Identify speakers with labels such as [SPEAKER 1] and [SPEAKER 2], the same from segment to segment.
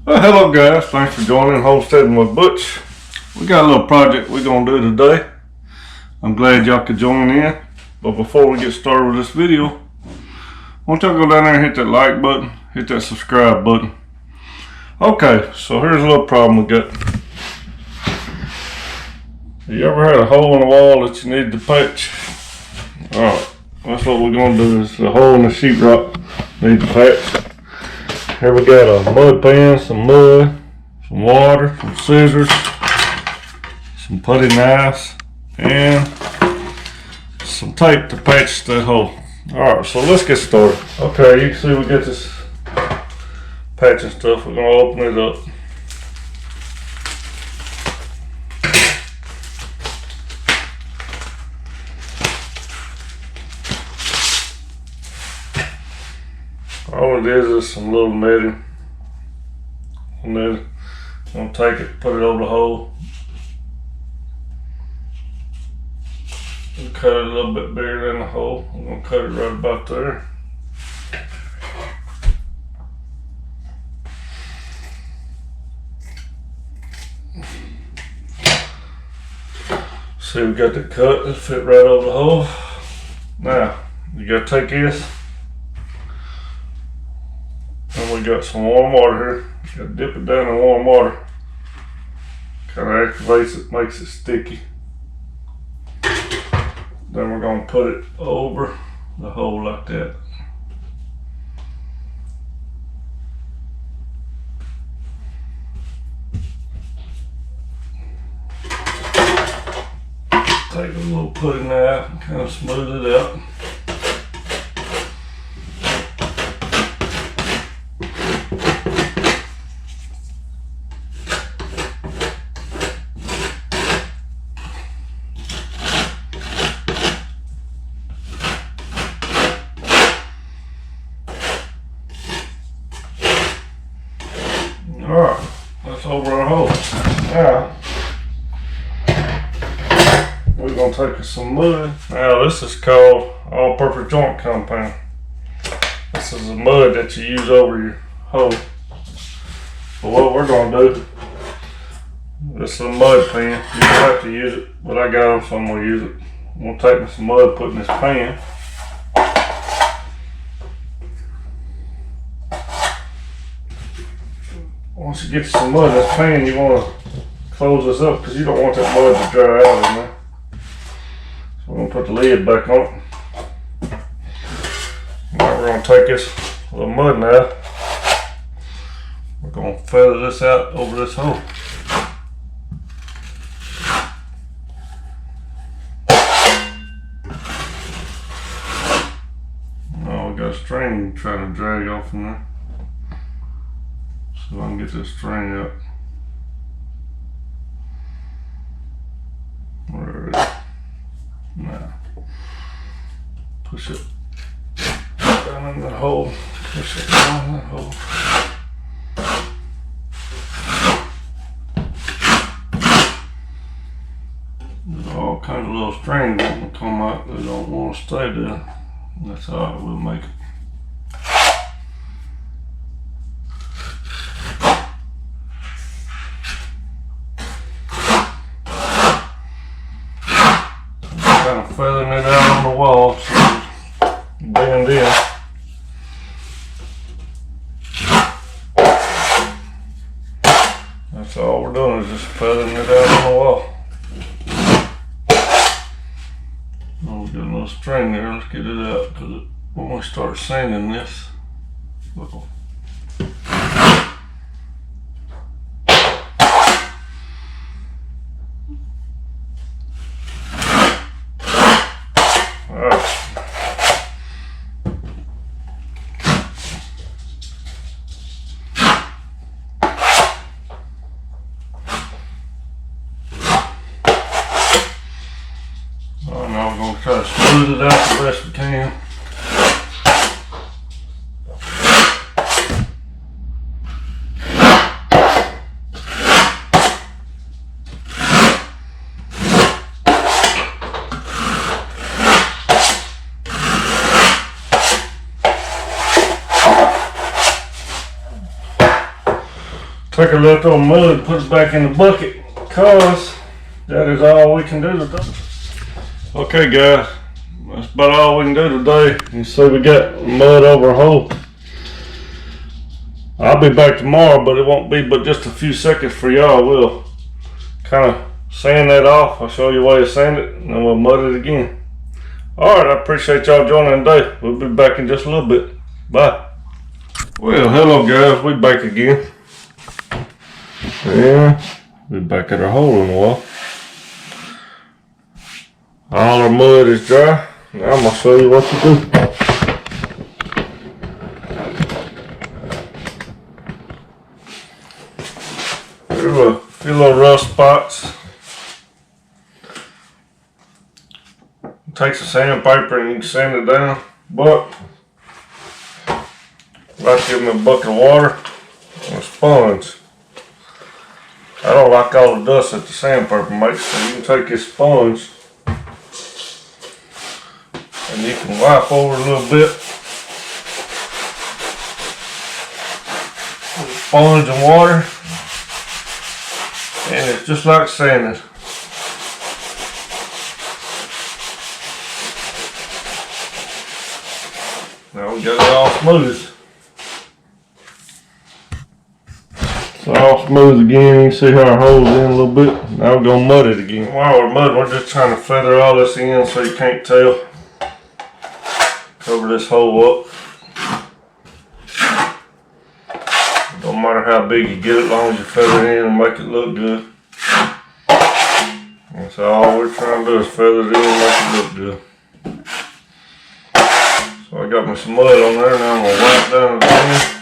[SPEAKER 1] Well, hello guys, thanks for joining Homesteading with Butch. We got a little project we're going to do today. I'm glad y'all could join in. But before we get started with this video, I want y'all to go down there and hit that like button, hit that subscribe button. Okay, so here's a little problem we got. Have you ever had a hole in the wall that you need to patch? Alright, that's what we're going to do, is a hole in the sheetrock need to patch. Here we got a mud pan, some mud, some water, some scissors, some putty knives, and some tape to patch that hole. Alright, so let's get started. Okay, you can see we got this patching stuff. We're going to open it up. All it is some little netting. And then I'm going to take it, put it over the hole, and cut it a little bit bigger than the hole. I'm going to cut it right about there. See, we got the cut, it'll fit right over the hole. Now, you got to take this. And we got some warm water here. You gotta dip it down in warm water. Kind of activates it, makes it sticky. Then we're gonna put it over the hole like that. Take a little putty knife and kind of smooth it out. Alright, that's over our hole. Now, we're going to take some mud. Now, this is called all-purpose joint compound. This is the mud that you use over your hole. So what we're going to do, this is a mud pan. You don't have to use it, but I got them, so I'm going to use it. I'm going to take me some mud, put in this pan. Once you get some mud in this pan, you want to close this up because you don't want that mud to dry out in there. So we're going to put the lid back on it. Now we're going to take this little mud now. We're going to feather this out over this hole. Now we got a string trying to drag off in there. So I can get this string up. There it is. Now, push it down in the hole. Push it down in the hole. There's all kinds of little strings that come out. They don't want to stay there. That's how we'll make it. Kind of feathering it out on the wall so it bend in. That's all we're doing, is just feathering it out on the wall. Oh, we got a little string there. Let's get it out because when we start sanding this, look. Now we're going to try to smooth it out the best we can. take a little mud and put it back in the bucket, because that is all we can do today. Okay guys, that's about all we can do today. You see we got mud over a hole. I'll be back tomorrow, but it won't be but just a few seconds for y'all. We'll kind of sand that off. I'll show you a way to sand it, and then we'll mud it again. Alright, I appreciate y'all joining today. We'll be back in just a little bit. Bye. Well, hello guys, we back again. Yeah, we're back at our hole in the wall. All our mud is dry. Now I'm going to show you what to do. There's a few little rough spots. Take some sandpaper and you can sand it down, but I like to give them a bucket of water and a sponge. I don't like all the dust that the sandpaper makes, so you can take this sponge and you can wipe over a little bit with sponge and water, and it's just like sanding. Now we got it all smooth. It's all smooth again. You can see how our hole's in a little bit. Now we're gonna mud it again. While we're mudding, we're just trying to feather all this in so you can't tell. Cover this hole up. Don't matter how big you get it, as long as you feather it in and make it look good. That's all we're trying to do, is feather it in and make it look good. So I got me some mud on there. Now I'm gonna wipe down again.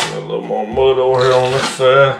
[SPEAKER 1] A little more mud over here on this side.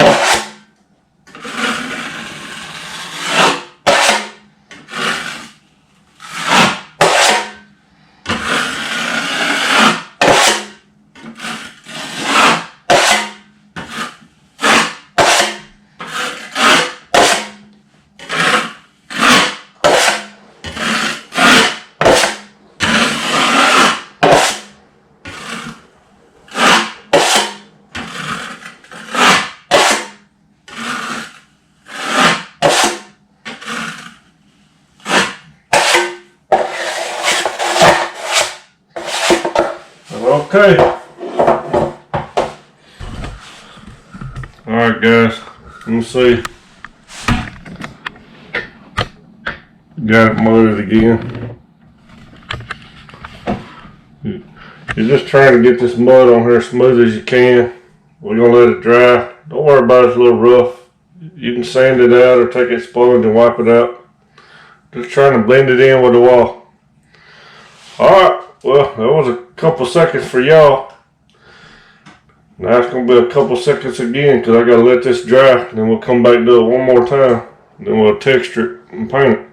[SPEAKER 1] Okay. Alright guys, let me see. Got it mudded again. You're just trying to get this mud on here as smooth as you can. We're going to let it dry. Don't worry about it, it's a little rough. You can sand it out or take a sponge and wipe it out. Just trying to blend it in with the wall. Alright, well, that was a couple seconds for y'all. Now it's going to be a couple seconds again because I got to let this dry. Then we'll come back and do it one more time. Then we'll texture it and paint it.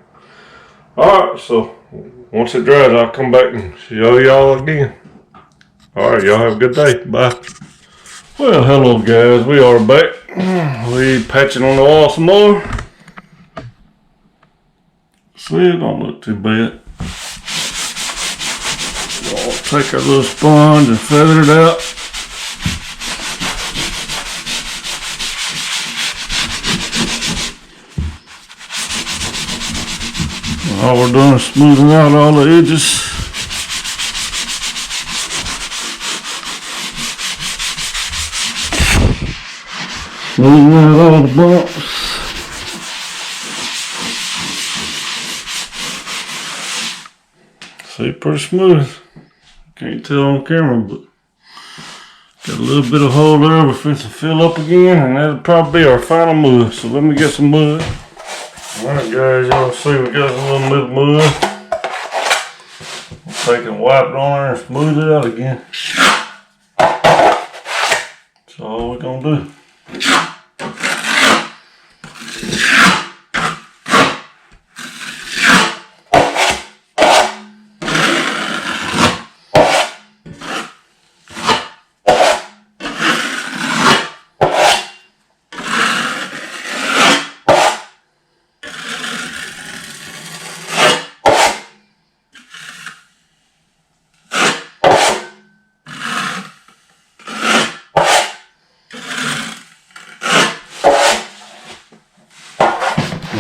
[SPEAKER 1] Alright, so once it dries, I'll come back and show y'all again. Alright, y'all have a good day. Bye. Well, hello guys, we are back. We patching on the wall some more. See, it don't look too bad. We'll take our little sponge and feather it out. All we're doing is smoothing out all the edges. Smoothing out all the bumps. See, pretty smooth. Can't tell on camera, but got a little bit of hole there. We're finna fill up again, and that'll probably be our final mud. So let me get some mud. Alright guys, y'all see we got a little bit of mud. We'll take and wipe it on there and smooth it out again. That's all we're gonna do.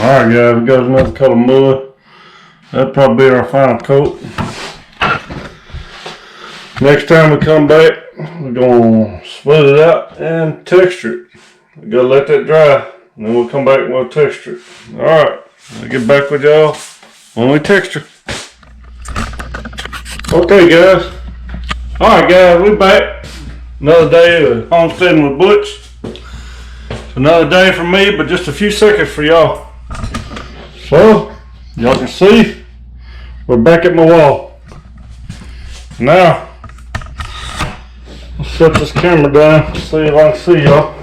[SPEAKER 1] Alright guys, we got another coat of mud. That'll probably be our final coat. Next time we come back, we're going to split it out and texture it. We gotta let that dry, and then we'll come back and we'll texture it. Alright, I'll get back with y'all when we texture. Okay guys. Alright guys, we back. Another day of homesteading with Butch. Another day for me, but just a few seconds for y'all. So, y'all can see, we're back at my wall. Now, let's set this camera down, see if I can see y'all.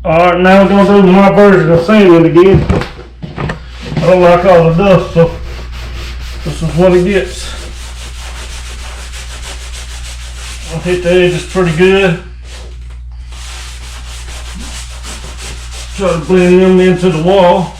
[SPEAKER 1] Alright, now we're going to do my version of sanding again. I don't like all the dust, so this is what it gets. I'll hit the edges pretty good. Try to blend them into the wall.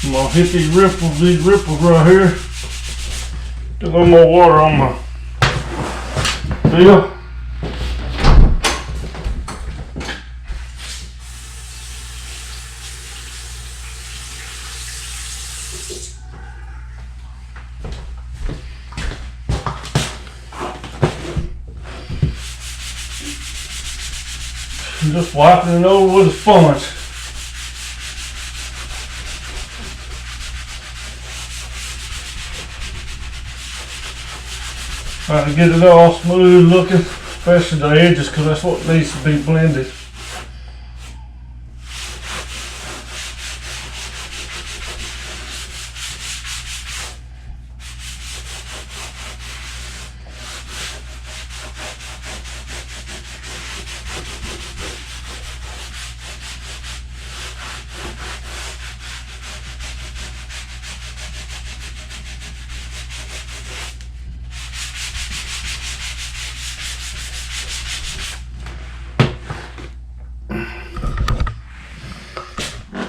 [SPEAKER 1] I'm gonna hit these ripples right here. Get a little more water on my deal. I'm just wiping it over with a sponge. Trying to get it all smooth looking, especially the edges, because that's what needs to be blended.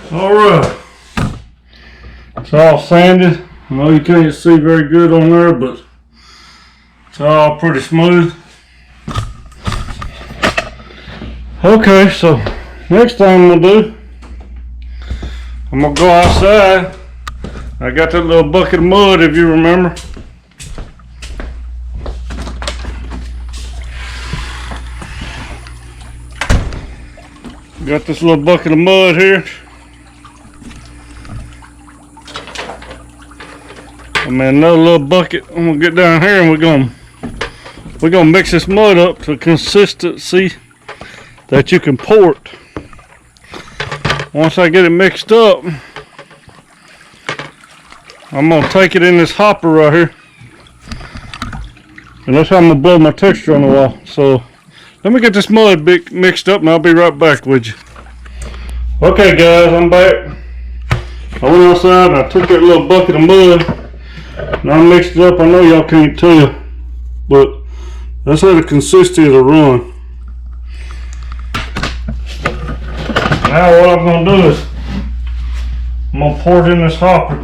[SPEAKER 1] Alright, it's all sanded. I know you can't see very good on there, but it's all pretty smooth. Okay, so next thing we'll do, I'm going to go outside. I got that little bucket of mud, if you remember. Got this little bucket of mud here. I mean, another little bucket. I'm gonna get down here and we're gonna mix this mud up to consistency that you can pour it. Once I get it mixed up, I'm gonna take it in this hopper right here, and that's how I'm gonna blow my texture on the wall. So let me get this mud mixed up and I'll be right back with you. Okay guys, I'm back. I went outside and I took that little bucket of mud and I mixed it up. I know y'all can't tell, but that's how the consistency of the run. Now what I'm going to do is I'm going to pour it in this hopper.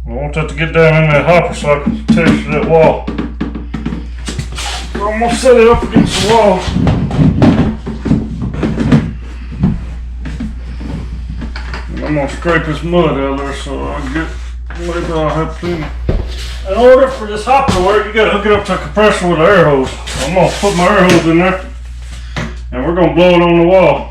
[SPEAKER 1] I want that to get down in that hopper so I can texture that wall. So I'm going to set it up against the wall. I'm going to scrape this mud out of there so I can get, maybe I'll have to. In order for this hopper to work, you got to hook it up to a compressor with an air hose. I'm going to put my air hose in there and we're going to blow it on the wall.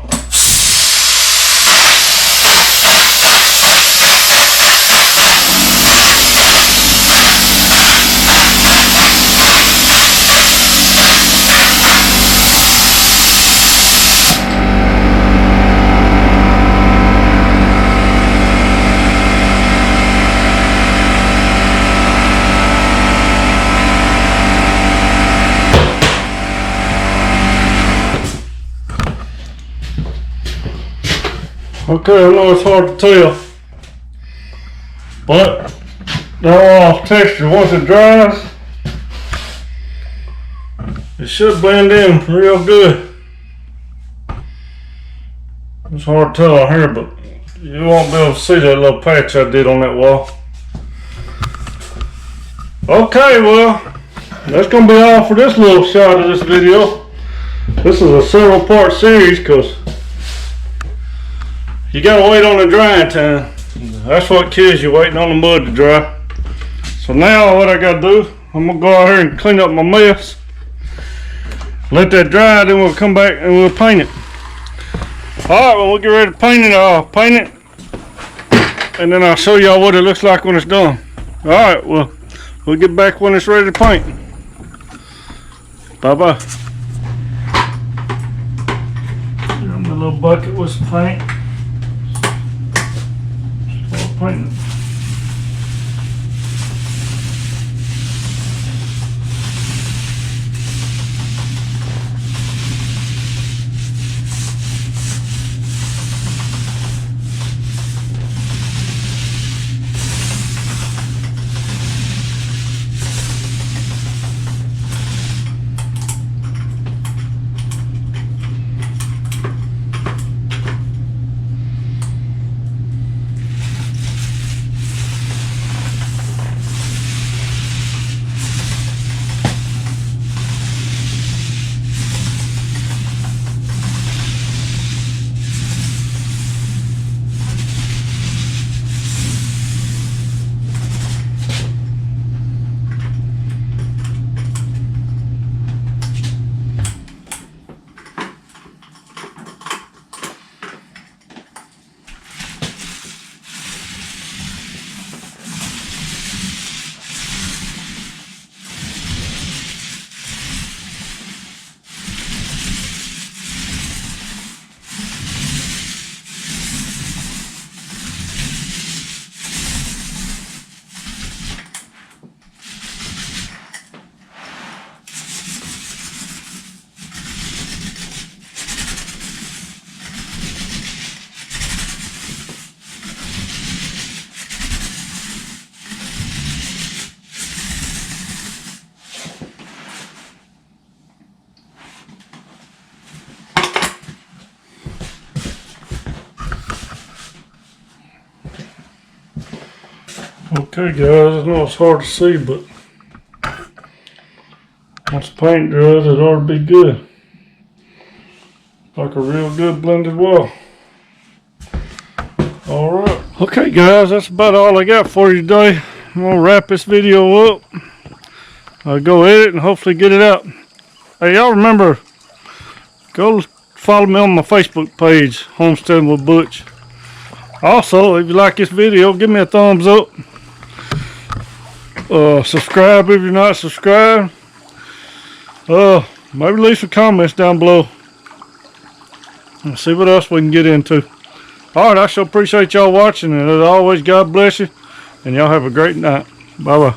[SPEAKER 1] Okay, I know it's hard to tell, but they're all texture. Once it dries, it should blend in real good. It's hard to tell on here, but you won't be able to see that little patch I did on that wall. Okay, well, that's gonna be all for this little shot of this video. This is a several part series because you gotta wait on the drying time. That's what kills you, waiting on the mud to dry. So now what I gotta do, I'm gonna go out here and clean up my mess. Let that dry, then we'll come back and we'll paint it. Alright, when we get ready to paint it, I'll paint it. And then I'll show y'all what it looks like when it's done. Alright, well, we'll get back when it's ready to paint. Bye-bye. Got my little bucket with some paint. Start painting. Okay guys, I know it's hard to see, but once the paint dries, it ought to be good. Like a real good blended wall. Alright. Okay guys, that's about all I got for you today. I'm going to wrap this video up. I'll go edit and hopefully get it out. Hey, y'all remember, go follow me on my Facebook page, Homesteading with Butch. Also, if you like this video, give me a thumbs up. Subscribe if you're not subscribed. Maybe leave some comments down below and see what else we can get into. Alright, I sure appreciate y'all watching, and as always, God bless you, and y'all have a great night. Bye bye.